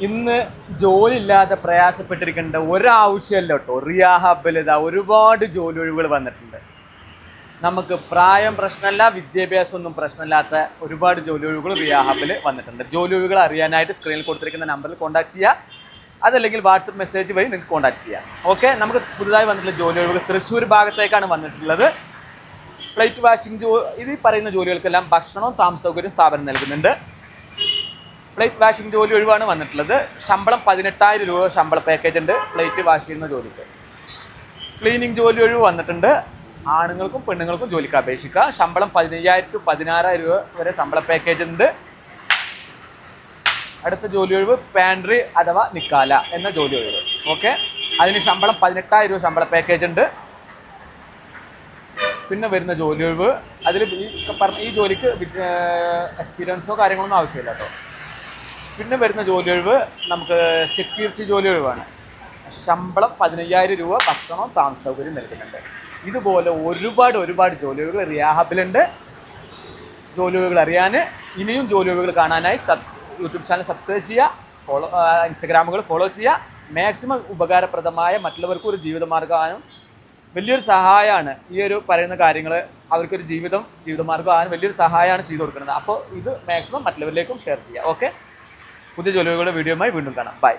ഇന്ന് ജോലി ഇല്ലാതെ പ്രയാസപ്പെട്ടിരിക്കേണ്ട ഒരാവശ്യമല്ല കേട്ടോ. റിയാ ഹബ്ബിൽ ഇതാ ഒരുപാട് ജോലി ഒഴിവുകൾ വന്നിട്ടുണ്ട്. നമുക്ക് പ്രായം പ്രശ്നമല്ല, വിദ്യാഭ്യാസമൊന്നും പ്രശ്നമില്ലാത്ത ഒരുപാട് ജോലി ഒഴിവുകൾ റിയാ ഹബ്ബിൽ വന്നിട്ടുണ്ട്. ജോലി ഒഴിവുകൾ അറിയാനായിട്ട് സ്ക്രീനിൽ കൊടുത്തിരിക്കുന്ന നമ്പറിൽ കോൺടാക്ട് ചെയ്യുക, അതല്ലെങ്കിൽ വാട്സപ്പ് മെസ്സേജ് വഴി നിങ്ങൾക്ക് കോൺടാക്ട് ചെയ്യാം. ഓക്കെ, നമുക്ക് പുതുതായി വന്നിട്ടുള്ള ജോലി ഒഴിവുകൾ തൃശ്ശൂർ ഭാഗത്തേക്കാണ് വന്നിട്ടുള്ളത്. പ്ലേറ്റ് വാഷിംഗ് ഇത് പറയുന്ന ജോലികൾക്കെല്ലാം ഭക്ഷണവും താമസ സൗകര്യവും സ്ഥാപനം നൽകുന്നുണ്ട്. പ്ലേറ്റ് വാഷിംഗ് ജോലി ഒഴിവാണ് വന്നിട്ടുള്ളത്. ശമ്പളം 18,000 രൂപ ശമ്പള പാക്കേജ് ഉണ്ട് പ്ലേറ്റ് വാഷ് ചെയ്യുന്ന ജോലിക്ക്. ക്ലീനിങ് ജോലി ഒഴിവ് വന്നിട്ടുണ്ട്. ആണുങ്ങൾക്കും പെണ്ണുങ്ങൾക്കും ജോലിക്ക് അപേക്ഷിക്കാം. ശമ്പളം 15,000 to 16,000 രൂപ വരെ ശമ്പള പാക്കേജ് ഉണ്ട്. അടുത്ത ജോലി ഒഴിവ് പാൻട്രി അഥവാ നിക്കാല എന്ന ജോലി ഒഴിവ്. ഓക്കെ, അതിന് ശമ്പളം 18,000 രൂപ ശമ്പള പാക്കേജ് ഉണ്ട്. പിന്നെ വരുന്ന ജോലി ഒഴിവ്, അതിൽ ഈ ജോലിക്ക് എക്സ്പീരിയൻസോ കാര്യങ്ങളൊന്നും ആവശ്യമില്ല കേട്ടോ. പിന്നെ വരുന്ന ജോലി ഒഴിവ് നമുക്ക് സെക്യൂരിറ്റി ജോലി ഒഴിവാണ്. ശമ്പളം 15,000 രൂപ, ഭക്ഷണവും താമസ സൗകര്യം നൽകുന്നുണ്ട്. ഇതുപോലെ ഒരുപാട് ജോലി ഒഴിവുകൾ റിയാ ഹബ്ബിലുണ്ട്. ജോലി ഒഴിവുകൾ അറിയാൻ, ഇനിയും ജോലി ഒഴിവുകൾ കാണാനായി യൂട്യൂബ് ചാനൽ സബ്സ്ക്രൈബ് ചെയ്യുക, ഇൻസ്റ്റഗ്രാമുകൾ ഫോളോ ചെയ്യുക. മാക്സിമം ഉപകാരപ്രദമായ മറ്റുള്ളവർക്ക് ഒരു ജീവിതമാർഗ്ഗമാകാനും വലിയൊരു സഹായമാണ് ഈ ഒരു പറയുന്ന കാര്യങ്ങൾ. അവർക്കൊരു ജീവിതമാർഗ്ഗമാകാനും വലിയൊരു സഹായമാണ് ചെയ്തു കൊടുക്കുന്നത്. അപ്പോൾ ഇത് മാക്സിമം മറ്റുള്ളവരിലേക്കും ഷെയർ ചെയ്യുക. ഓക്കെ, പുതിയ ജോലികളുടെ വീഡിയോയുമായി വീണ്ടും കാണാം. ബൈ.